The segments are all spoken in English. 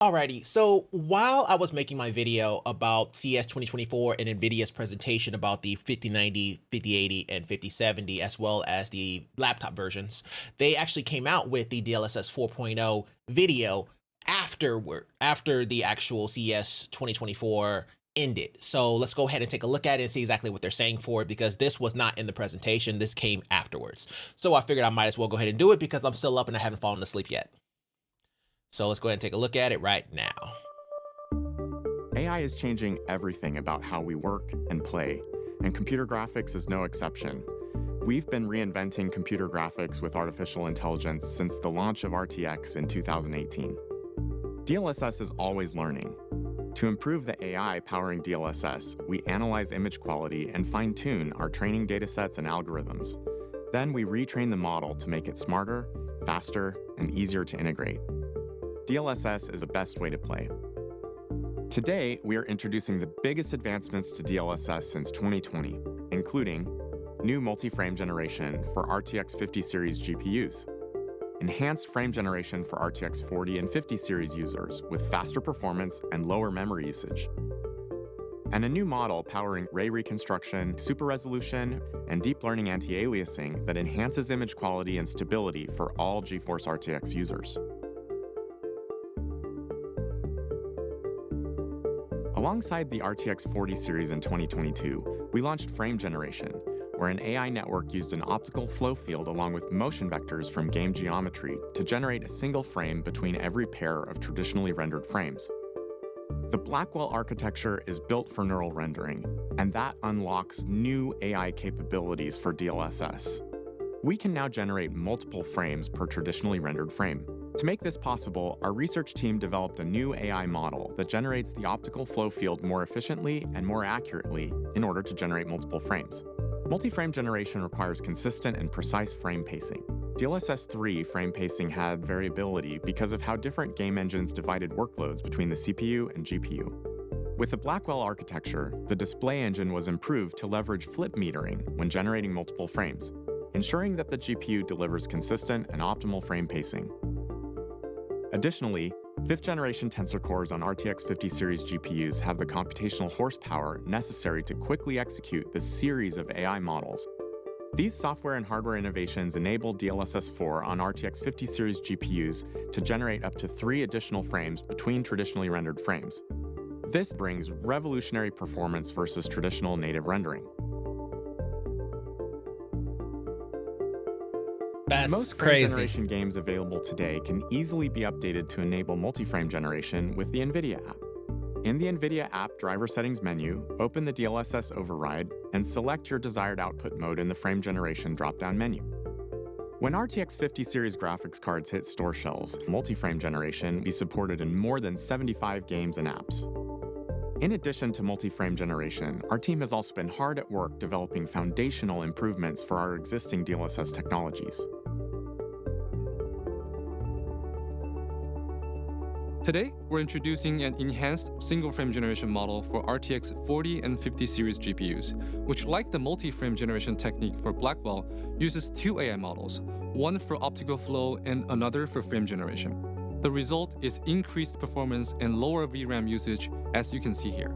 Alrighty, so while I was making my video about CES 2024 and Nvidia's presentation about the 5090, 5080, and 5070, as well as the laptop versions, they actually came out with the DLSS 4.0 video after the actual CES 2024 ended. So let's go ahead and take a look at it and see exactly what they're saying for it, because this was not in the presentation. This came afterwards. So I figured I might as well go ahead and do it because I'm still up and I haven't fallen asleep yet. So let's go ahead and take a look at it right now. AI is changing everything about how we work and play, and computer graphics is no exception. We've been reinventing computer graphics with artificial intelligence since the launch of RTX in 2018. DLSS is always learning. To improve the AI powering DLSS, we analyze image quality and fine-tune our training datasets and algorithms. Then we retrain the model to make it smarter, faster, and easier to integrate. DLSS is the best way to play. Today, we are introducing the biggest advancements to DLSS since 2020, including new multi-frame generation for RTX 50 series GPUs, enhanced frame generation for RTX 40 and 50 series users with faster performance and lower memory usage, and a new model powering ray reconstruction, super resolution, and deep learning anti-aliasing that enhances image quality and stability for all GeForce RTX users. Alongside the RTX 40 series in 2022, we launched frame generation, where an AI network used an optical flow field along with motion vectors from game geometry to generate a single frame between every pair of traditionally rendered frames. The Blackwell architecture is built for neural rendering, and that unlocks new AI capabilities for DLSS. We can now generate multiple frames per traditionally rendered frame. To make this possible, our research team developed a new AI model that generates the optical flow field more efficiently and more accurately in order to generate multiple frames. Multi-frame generation requires consistent and precise frame pacing. DLSS 3 frame pacing had variability because of how different game engines divided workloads between the CPU and GPU. With the Blackwell architecture, the display engine was improved to leverage flip metering when generating multiple frames, ensuring that the GPU delivers consistent and optimal frame pacing. Additionally, 5th generation tensor cores on RTX 50 series GPUs have the computational horsepower necessary to quickly execute this series of AI models. These software and hardware innovations enable DLSS 4 on RTX 50 series GPUs to generate up to 3 additional frames between traditionally rendered frames. This brings revolutionary performance versus traditional native rendering. Most frame generation games available today can easily be updated to enable multi-frame generation with the Nvidia app. In the Nvidia app driver settings menu, open the DLSS override and select your desired output mode in the frame generation drop-down menu. When RTX 50 series graphics cards hit store shelves, multi-frame generation will be supported in more than 75 games and apps. In addition to multi-frame generation, our team has also been hard at work developing foundational improvements for our existing DLSS technologies. Today, we're introducing an enhanced single-frame generation model for RTX 40 and 50 series GPUs, which, like the multi-frame generation technique for Blackwell, uses 2 AI models, one for optical flow and another for frame generation. The result is increased performance and lower VRAM usage, as you can see here.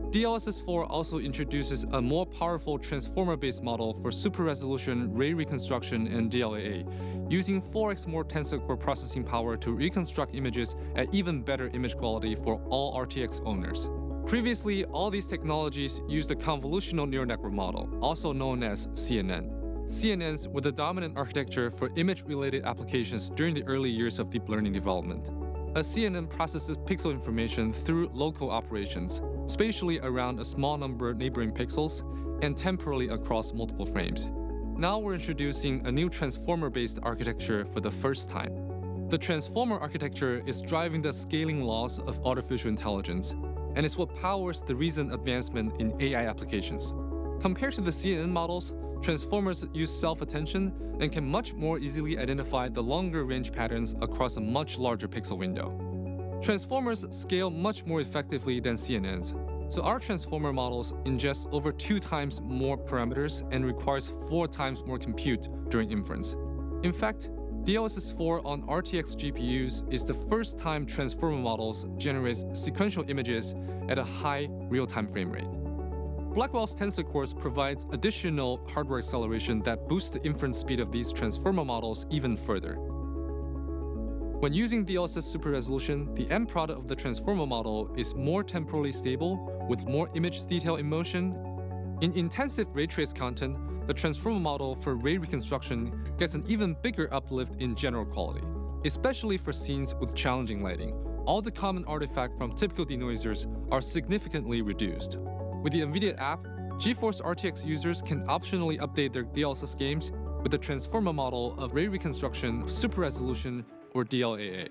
DLSS 4 also introduces a more powerful transformer-based model for super resolution ray reconstruction and DLAA, using 4x more tensor core processing power to reconstruct images at even better image quality for all RTX owners. Previously, all these technologies used a convolutional neural network model, also known as CNN. CNNs were the dominant architecture for image-related applications during the early years of deep learning development. A CNN processes pixel information through local operations, spatially around a small number of neighboring pixels, and temporally across multiple frames. Now we're introducing a new transformer-based architecture for the first time. The transformer architecture is driving the scaling laws of artificial intelligence, and it's what powers the recent advancement in AI applications. Compared to the CNN models, transformers use self-attention and can much more easily identify the longer range patterns across a much larger pixel window. Transformers scale much more effectively than CNNs, so our transformer models ingest over 2 times more parameters and requires 4 times more compute during inference. In fact, DLSS 4 on RTX GPUs is the first time transformer models generates sequential images at a high real-time frame rate. Blackwell's tensor cores provides additional hardware acceleration that boosts the inference speed of these transformer models even further. When using DLSS super resolution, the end product of the transformer model is more temporally stable with more image detail in motion. In intensive ray trace content, the transformer model for ray reconstruction gets an even bigger uplift in general quality, especially for scenes with challenging lighting. All the common artifacts from typical denoisers are significantly reduced. With the Nvidia app, GeForce RTX users can optionally update their DLSS games with the transformer model of ray reconstruction, super resolution, or DLAA.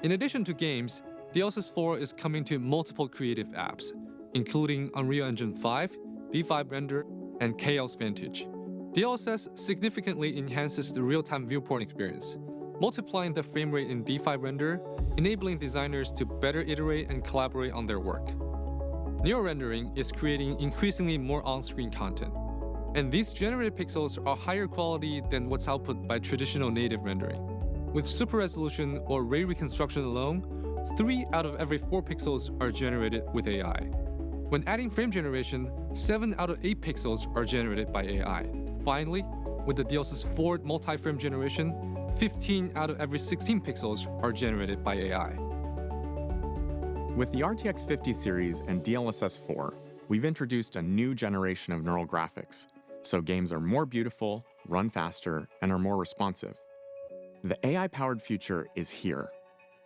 In addition to games, DLSS 4 is coming to multiple creative apps, including Unreal Engine 5, D5 Render, and Chaos Vantage. DLSS significantly enhances the real-time viewport experience, multiplying the frame rate in D5 Render, enabling designers to better iterate and collaborate on their work. Neo-rendering is creating increasingly more on-screen content, and these generated pixels are higher quality than what's output by traditional native rendering. With super resolution or ray reconstruction alone, 3 out of every 4 pixels are generated with AI. When adding frame generation, 7 out of 8 pixels are generated by AI. Finally, with the DLSS 4 multi-frame generation, 15 out of every 16 pixels are generated by AI. With the RTX 50 series and DLSS 4, we've introduced a new generation of neural graphics, so games are more beautiful, run faster, and are more responsive. The AI-powered future is here,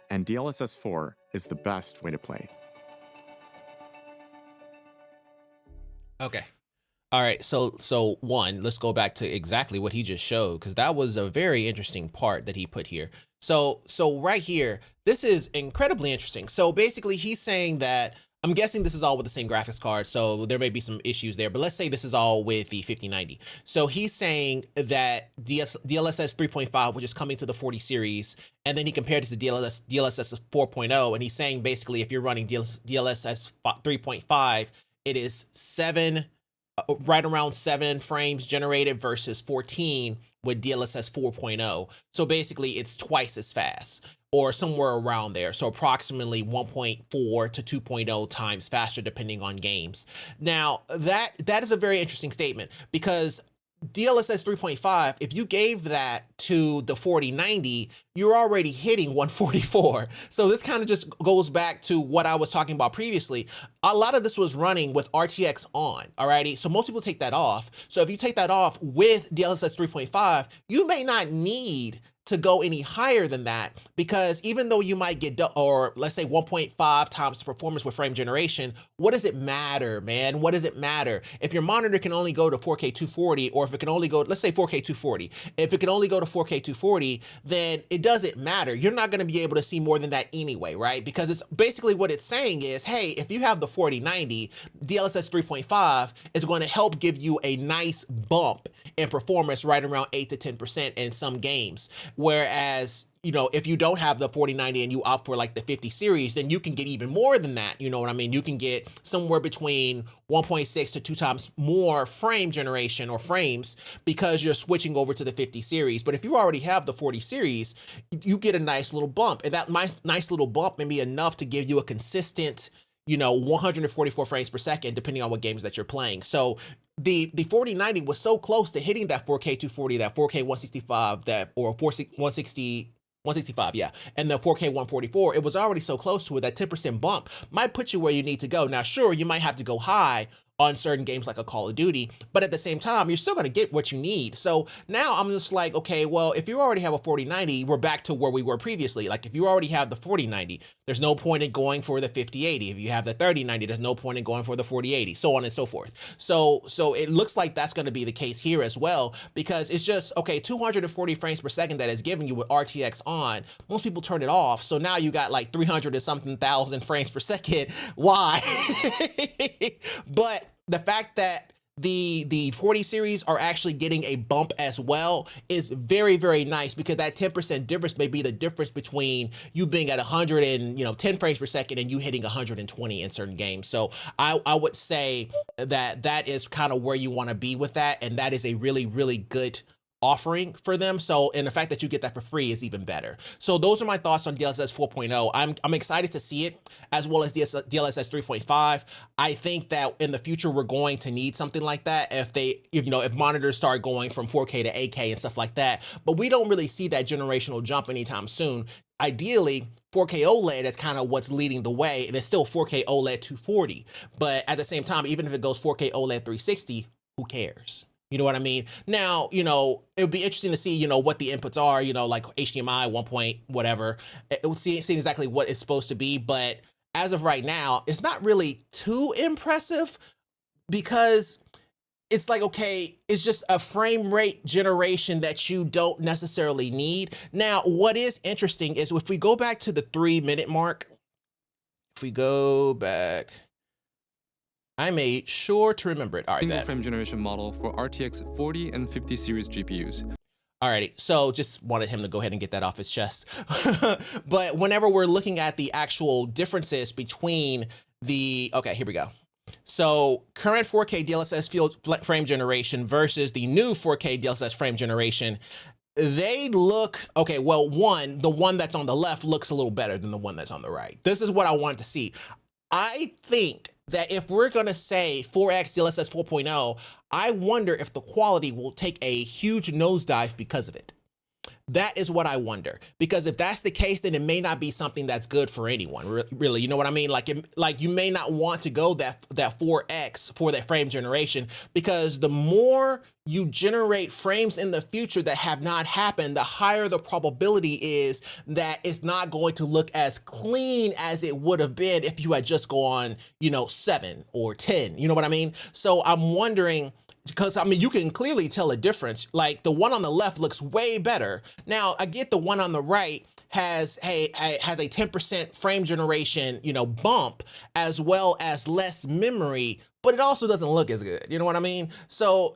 and DLSS 4 is the best way to play. Okay. All right. So one, let's go back to exactly what he just showed, because that was a very interesting part that he put here. So right here, this is incredibly interesting. So basically he's saying that, I'm guessing this is all with the same graphics card, so there may be some issues there, but let's say this is all with the 5090. So he's saying that DLSS 3.5, which is coming to the 40 series, and then he compared it to DLSS 4.0, and he's saying basically if you're running DLSS 3.5, it is right around 7 frames generated versus 14 with DLSS 4.0. So basically it's twice as fast, or somewhere around there. So approximately 1.4 to 2.0 times faster depending on games. Now that is a very interesting statement, because DLSS 3.5, if you gave that to the 4090, you're already hitting 144. So this kind of just goes back to what I was talking about previously. A lot of this was running with RTX on, alrighty? So most people take that off. So if you take that off with DLSS 3.5, you may not need to go any higher than that, because even though you might get, or let's say 1.5 times the performance with frame generation, what does it matter, man? What does it matter? If your monitor can only go to 4K 240, or if it can only go, let's say 4K 240, if it can only go to 4K 240, then it doesn't matter. You're not gonna be able to see more than that anyway, right? Because it's basically what it's saying is, hey, if you have the 4090, DLSS 3.5 is gonna help give you a nice bump in performance right around 8 to 10% in some games. Whereas, you know, if you don't have the 4090 and you opt for like the 50 series, then you can get even more than that. You know what I mean? You can get somewhere between 1.6 to 2 times more frame generation or frames, because you're switching over to the 50 series. But if you already have the 40 series, you get a nice little bump, and that nice little bump may be enough to give you a consistent, you know, 144 frames per second, depending on what games that you're playing. So the 4090 was so close to hitting that 4K 240, that 4K 165, that, or 165, yeah, and the 4K 144, it was already so close to it. That 10% bump might put you where you need to go. Now, sure, you might have to go high on certain games like a Call of Duty, but at the same time, you're still going to get what you need. So now I'm just like, okay, well, if you already have a 4090, we're back to where we were previously. Like if you already have the 4090, there's no point in going for the 5080. If you have the 3090, there's no point in going for the 4080, so on and so forth. So it looks like that's going to be the case here as well, because it's just, okay, 240 frames per second that is giving you with RTX on. Most people turn it off. So now you got like 300 and something thousand frames per second. Why? But the fact that the 40 series are actually getting a bump as well is very, very nice, because that 10% difference may be the difference between you being at 110 frames per second and you hitting 120 in certain games. So I would say that is kind of where you want to be with that, and that is a really, really good offering for them. So, and the fact that you get that for free is even better. So those are my thoughts on DLSS 4.0. I'm excited to see it, as well as DLSS 3.5. I think that in the future we're going to need something like that if monitors start going from 4K to 8K and stuff like that. But we don't really see that generational jump anytime soon. Ideally, 4K OLED is kind of what's leading the way, and it's still 4K OLED 240. But at the same time, even if it goes 4K OLED 360, who cares? You know what I mean? Now, it would be interesting to see, what the inputs are, like HDMI 1 point, whatever. It would see exactly what it's supposed to be. But as of right now, it's not really too impressive, because it's like, okay, it's just a frame rate generation that you don't necessarily need. Now, what is interesting is if we go back to the 3-minute mark, if we go back, I made sure to remember it. All right, Single frame generation model for RTX 40 and 50 series GPUs. Alrighty, so just wanted him to go ahead and get that off his chest. But whenever we're looking at the actual differences between okay, here we go. So current 4K DLSS field frame generation versus the new 4K DLSS frame generation, they look, okay, well, the one that's on the left looks a little better than the one that's on the right. This is what I wanted to see. I think that if we're going to say 4X DLSS 4.0, I wonder if the quality will take a huge nosedive because of it. That is what I wonder, because if that's the case, then it may not be something that's good for anyone, really. You know what I mean? Like you may not want to go that 4X for that frame generation, because the more you generate frames in the future that have not happened, the higher the probability is that it's not going to look as clean as it would have been if you had just gone, 7 or 10. You know what I mean? So I'm wondering, because you can clearly tell a difference. Like the one on the left looks way better. Now I get the one on the right has a 10% frame generation, bump, as well as less memory, but it also doesn't look as good. You know what I mean? So,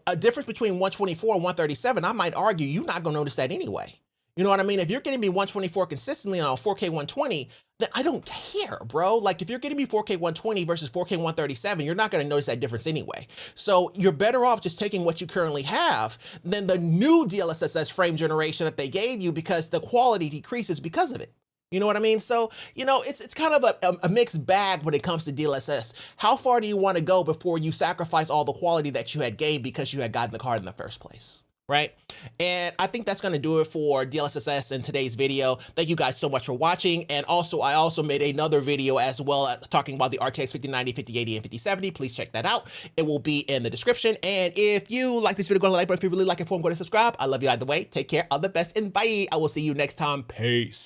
a difference between 124 and 137, I might argue you're not gonna notice that anyway. You know what I mean? If you're getting me 124 consistently on 4K 120, then I don't care, bro. Like if you're getting me 4K 120 versus 4K 137, you're not gonna notice that difference anyway. So you're better off just taking what you currently have than the new DLSS frame generation that they gave you, because the quality decreases because of it. You know what I mean? So, it's kind of a mixed bag when it comes to DLSS. How far do you want to go before you sacrifice all the quality that you had gained because you had gotten the card in the first place? Right? And I think that's going to do it for DLSS in today's video. Thank you guys so much for watching. And also, I also made another video as well talking about the RTX 5090, 5080, and 5070. Please check that out. It will be in the description. And if you like this video, go to the like button. If you really like it, go to subscribe. I love you either way. Take care. All the best and bye. I will see you next time. Peace.